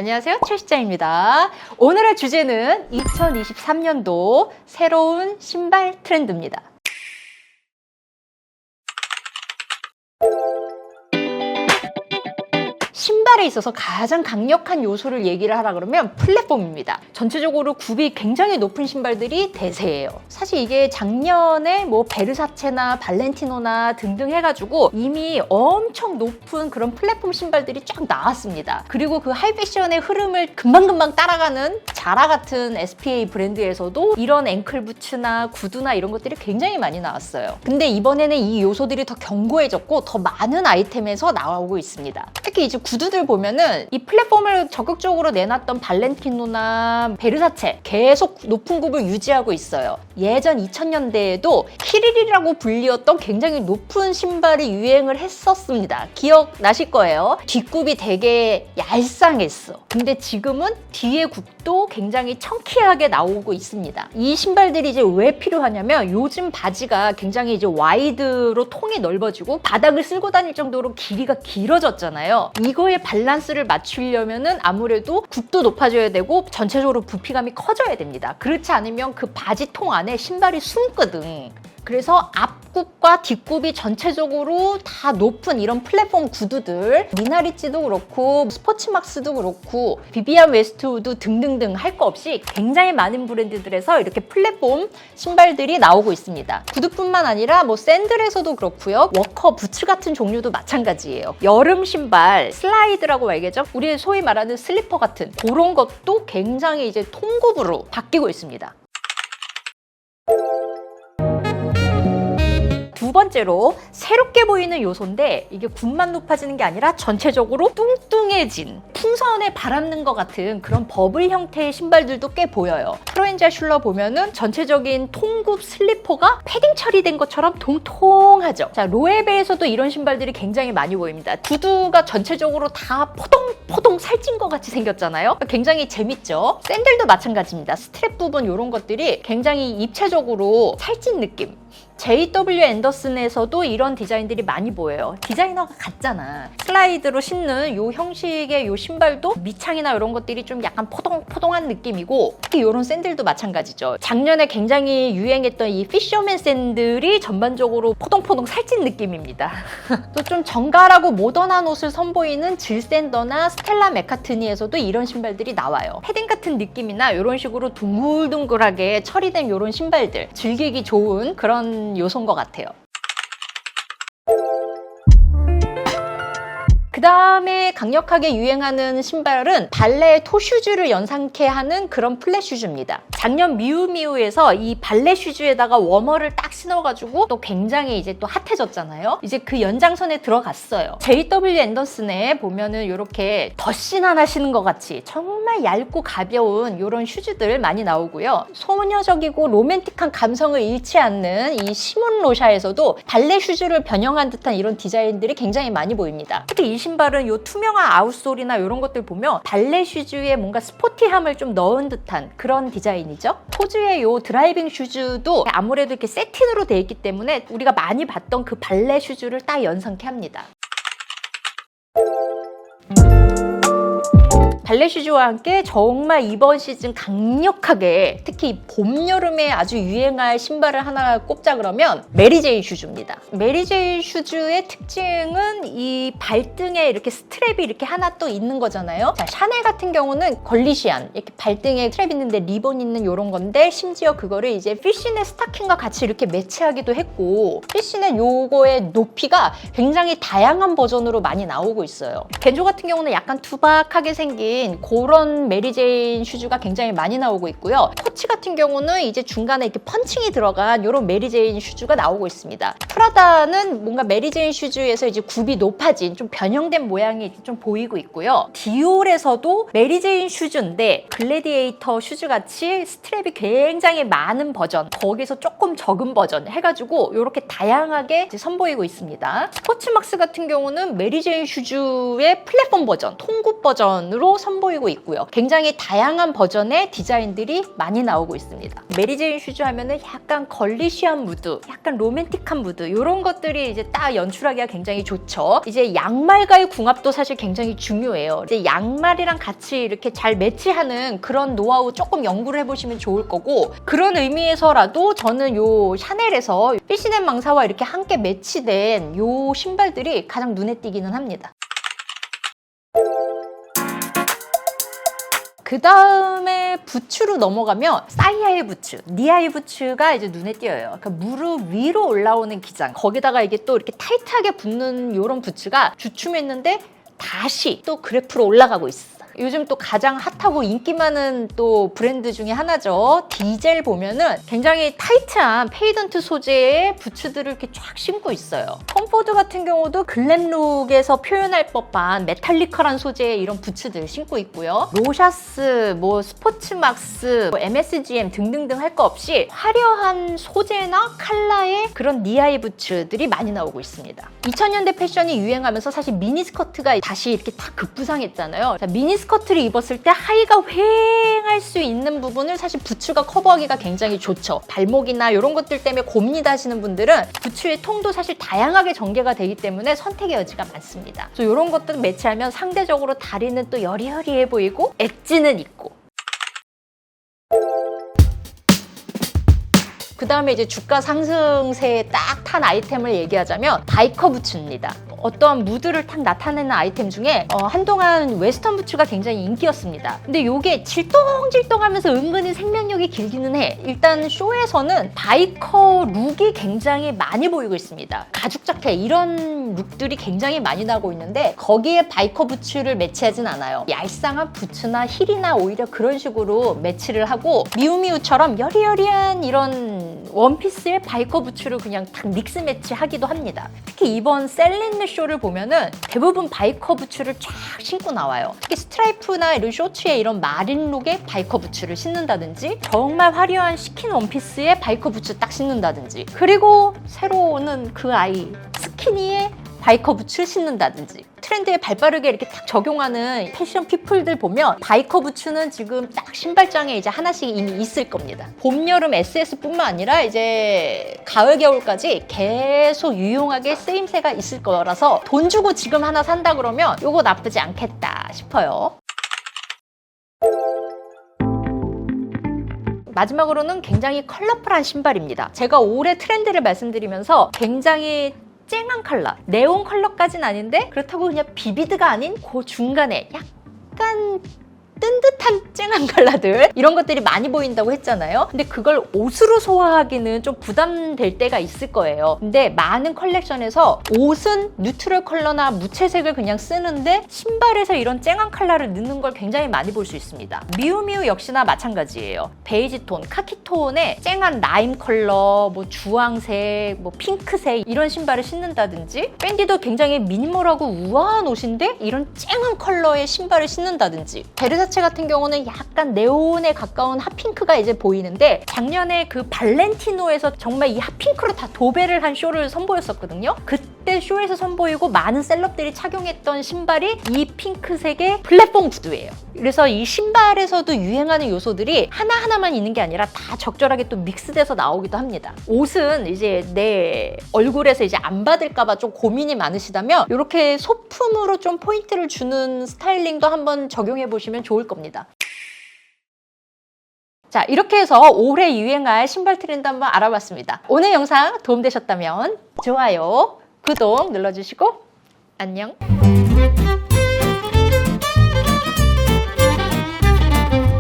안녕하세요, 최시장입니다. 오늘의 주제는 2023년도 새로운 신발 트렌드입니다. 신발에 있어서 가장 강력한 요소를 얘기를 하라 그러면 플랫폼입니다. 전체적으로 굽이 굉장히 높은 신발들이 대세예요. 사실 이게 작년에 뭐 베르사체나 발렌티노나 등등 해가지고 이미 엄청 높은 그런 플랫폼 신발들이 쫙 나왔습니다. 그리고 그 하이패션의 흐름을 금방금방 따라가는 자라 같은 SPA 브랜드에서도 이런 앵클 부츠나 구두나 이런 것들이 굉장히 많이 나왔어요. 근데 이번에는 이 요소들이 더 견고해졌고 더 많은 아이템에서 나오고 있습니다. 특히 이제 구두들 보면은 이 플랫폼을 적극적으로 내놨던 발렌티노나 베르사체 계속 높은 굽을 유지하고 있어요. 예전 2000년대에도 키릴이라고 불리웠던 굉장히 높은 신발이 유행을 했었습니다. 기억나실 거예요. 뒷굽이 되게 얄쌍했어. 근데 지금은 뒤에 굽도 굉장히 청키하게 나오고 있습니다. 이 신발들이 이제 왜 필요하냐면 요즘 바지가 굉장히 이제 와이드로 통이 넓어지고 바닥을 쓸고 다닐 정도로 길이가 길어졌잖아요. 이거에 밸런스를 맞추려면은 아무래도 굽도 높아져야 되고 전체적으로 부피감이 커져야 됩니다. 그렇지 않으면 그 바지통 안에 신발이 숨거든. 그래서 앞굽과 뒷굽이 전체적으로 다 높은 이런 플랫폼 구두들, 미나리찌도 그렇고 스포츠막스도 그렇고 비비안 웨스트우드 등등등 할 거 없이 굉장히 많은 브랜드들에서 이렇게 플랫폼 신발들이 나오고 있습니다. 구두뿐만 아니라 뭐 샌들에서도 그렇고요. 워커 부츠 같은 종류도 마찬가지예요. 여름 신발, 슬라이드라고 말하겠죠. 우리 소위 말하는 슬리퍼 같은 그런 것도 굉장히 이제 통굽으로 바뀌고 있습니다. 두 번째로 새롭게 보이는 요소인데 이게 굽만 높아지는 게 아니라 전체적으로 뚱뚱해진 풍선에 바람는 것 같은 그런 버블 형태의 신발들도 꽤 보여요. 프로엔자 슐러 보면은 전체적인 통굽 슬리퍼가 패딩 처리된 것처럼 통통하죠. 자, 로에베에서도 이런 신발들이 굉장히 많이 보입니다. 구두가 전체적으로 다 포동포동 살찐 것 같이 생겼잖아요. 굉장히 재밌죠. 샌들도 마찬가지입니다. 스트랩 부분 이런 것들이 굉장히 입체적으로 살찐 느낌. JW 앤더슨에서도 이런 디자인들이 많이 보여요. 디자이너가 같잖아. 슬라이드로 신는 요 형식의 요 신발도 밑창이나 이런 것들이 좀 약간 포동포동한 느낌이고 특히 이런 샌들도 마찬가지죠. 작년에 굉장히 유행했던 이 피셔맨 샌들이 전반적으로 포동포동 살찐 느낌입니다. 또 좀 정갈하고 모던한 옷을 선보이는 질 샌더나 스텔라 맥카트니에서도 이런 신발들이 나와요. 패딩 같은 느낌이나 이런 식으로 둥글둥글하게 처리된 이런 신발들 즐기기 좋은 그런 요소인 것 같아요. 그 다음에 강력하게 유행하는 신발은 발레 토슈즈를 연상케 하는 그런 플랫 슈즈입니다. 작년 미우미우에서 이 발레 슈즈에다가 워머를 딱 신어가지고 또 굉장히 이제 또 핫해졌잖아요. 이제 그 연장선에 들어갔어요. JW 앤더슨에 보면은 이렇게 덧신 하나 신은 것 같이 정말 얇고 가벼운 이런 슈즈들 많이 나오고요. 소녀적이고 로맨틱한 감성을 잃지 않는 이 시몬 로샤에서도 발레 슈즈를 변형한 듯한 이런 디자인들이 굉장히 많이 보입니다. 특히 이 신발은 요 투명한 아웃솔이나 이런 것들 보면 발레 슈즈에 뭔가 스포티함을 좀 넣은 듯한 그런 디자인이죠. 호주의 요 드라이빙 슈즈도 아무래도 이렇게 세틴으로 되어 있기 때문에 우리가 많이 봤던 그 발레 슈즈를 딱 연상케 합니다. 발레 슈즈와 함께 정말 이번 시즌 강력하게 특히 봄, 여름에 아주 유행할 신발을 하나 꼽자 그러면 메리제이 슈즈입니다. 메리제이 슈즈의 특징은 이 발등에 이렇게 스트랩이 이렇게 하나 또 있는 거잖아요. 자, 샤넬 같은 경우는 걸리시안 이렇게 발등에 스트랩 있는데 리본 있는 이런 건데 심지어 그거를 이제 피쉬넷 스타킹과 같이 이렇게 매치하기도 했고 피쉬넷 요거의 높이가 굉장히 다양한 버전으로 많이 나오고 있어요. 겐조 같은 경우는 약간 투박하게 생긴 그런 메리제인 슈즈가 굉장히 많이 나오고 있고요. 코치 같은 경우는 이제 중간에 이렇게 펀칭이 들어간 이런 메리제인 슈즈가 나오고 있습니다. 프라다는 뭔가 메리제인 슈즈에서 이제 굽이 높아진 좀 변형된 모양이 좀 보이고 있고요. 디올에서도 메리제인 슈즈인데 글래디에이터 슈즈 같이 스트랩이 굉장히 많은 버전, 거기서 조금 적은 버전 해가지고 이렇게 다양하게 이제 선보이고 있습니다. 스포츠막스 같은 경우는 메리제인 슈즈의 플랫폼 버전, 통굽 버전으로 선보이고 있고요. 굉장히 다양한 버전의 디자인들이 많이 나오고 있습니다. 메리제인 슈즈 하면은 약간 걸리시한 무드, 약간 로맨틱한 무드 이런 것들이 이제 딱 연출하기가 굉장히 좋죠. 이제 양말과의 궁합도 사실 굉장히 중요해요. 이제 양말이랑 같이 이렇게 잘 매치하는 그런 노하우 조금 연구를 해보시면 좋을 거고, 그런 의미에서라도 저는 요 샤넬에서 피시넷 망사와 이렇게 함께 매치된 요 신발들이 가장 눈에 띄기는 합니다. 그 다음에 부츠로 넘어가면 사이아의 부츠, 니아의 부츠가 이제 눈에 띄어요. 그러니까 무릎 위로 올라오는 기장, 거기다가 이게 또 이렇게 타이트하게 붙는 이런 부츠가 주춤했는데 다시 또 그래프로 올라가고 있어. 요즘 또 가장 핫하고 인기 많은 또 브랜드 중에 하나죠. 디젤 보면은 굉장히 타이트한 페이던트 소재의 부츠들을 이렇게 쫙 신고 있어요. 컴포드 같은 경우도 글램룩에서 표현할 법한 메탈리컬한 소재의 이런 부츠들 신고 있고요. 로샤스, 뭐 스포츠막스, 뭐 MSGM 등등등 할 거 없이 화려한 소재나 컬러의 그런 니아이 부츠들이 많이 나오고 있습니다. 2000년대 패션이 유행하면서 사실 미니스커트가 다시 이렇게 탁 급부상했잖아요. 자, 미니스커트를 입었을 때 하의가 휑할 수 있는 부분을 사실 부츠가 커버하기가 굉장히 좋죠. 발목이나 이런 것들 때문에 고민이다 하시는 분들은 부츠의 통도 사실 다양하게 전개가 되기 때문에 선택의 여지가 많습니다. 그래서 이런 것들 매치하면 상대적으로 다리는 또 여리여리해 보이고 엣지는 있고. 그 다음에 이제 주가 상승세에 딱 탄 아이템을 얘기하자면 바이커 부츠입니다. 어떠한 무드를 탁 나타내는 아이템 중에 한동안 웨스턴 부츠가 굉장히 인기였습니다. 근데 이게 질동질동하면서 은근히 생명력이 길기는 해. 일단 쇼에서는 바이커 룩이 굉장히 많이 보이고 있습니다. 가죽 자켓 이런 룩들이 굉장히 많이 나오고 있는데 거기에 바이커 부츠를 매치하진 않아요. 얄쌍한 부츠나 힐이나 오히려 그런 식으로 매치를 하고 미우미우처럼 여리여리한 이런 원피스에 바이커 부츠를 그냥 딱 믹스 매치하기도 합니다. 특히 이번 셀린느 쇼를 보면은 대부분 바이커 부츠를 쫙 신고 나와요. 특히 스트라이프나 이런 쇼츠에 이런 마린 룩의 바이커 부츠를 신는다든지, 정말 화려한 시킨 원피스에 바이커 부츠 딱 신는다든지, 그리고 새로 오는 그 아이 스키니에 바이커 부츠를 신는다든지, 트렌드에 발빠르게 이렇게 딱 적용하는 패션 피플들 보면 바이커 부츠는 지금 딱 신발장에 이제 하나씩 이미 있을 겁니다. 봄, 여름 SS뿐만 아니라 이제 가을, 겨울까지 계속 유용하게 쓰임새가 있을 거라서 돈 주고 지금 하나 산다 그러면 이거 나쁘지 않겠다 싶어요. 마지막으로는 굉장히 컬러풀한 신발입니다. 제가 올해 트렌드를 말씀드리면서 굉장히 쨍한 컬러, 네온 컬러까지는 아닌데 그렇다고 그냥 비비드가 아닌 그 중간에 약간 뜬 듯한 쨍한 컬러들, 이런 것들이 많이 보인다고 했잖아요. 근데 그걸 옷으로 소화하기는 좀 부담될 때가 있을 거예요. 근데 많은 컬렉션에서 옷은 뉴트럴 컬러나 무채색을 그냥 쓰는데 신발에서 이런 쨍한 컬러를 넣는 걸 굉장히 많이 볼 수 있습니다. 미우미우 역시나 마찬가지예요. 베이지 톤, 카키 톤에 쨍한 라임 컬러, 뭐 주황색, 뭐 핑크색 이런 신발을 신는다든지, 밴디도 굉장히 미니멀하고 우아한 옷인데 이런 쨍한 컬러의 신발을 신는다든지, 베르사체 같은 경우는 약간 네온에 가까운 핫핑크가 이제 보이는데, 작년에 그 발렌티노에서 정말 이 핫핑크로 다 도배를 한 쇼를 선보였었거든요. 그때 쇼에서 선보이고 많은 셀럽들이 착용했던 신발이 이 핑크색의 플랫폼 구두예요. 그래서 이 신발에서도 유행하는 요소들이 하나하나만 있는 게 아니라 다 적절하게 또 믹스돼서 나오기도 합니다. 옷은 이제 내 얼굴에서 이제 안 받을까봐 좀 고민이 많으시다면 이렇게 소품으로 좀 포인트를 주는 스타일링도 한번 적용해 보시면 좋을 겁니다. 자, 이렇게 해서 올해 유행할 신발 트렌드 한번 알아봤습니다. 오늘 영상 도움되셨다면 좋아요, 구독 눌러주시고 안녕.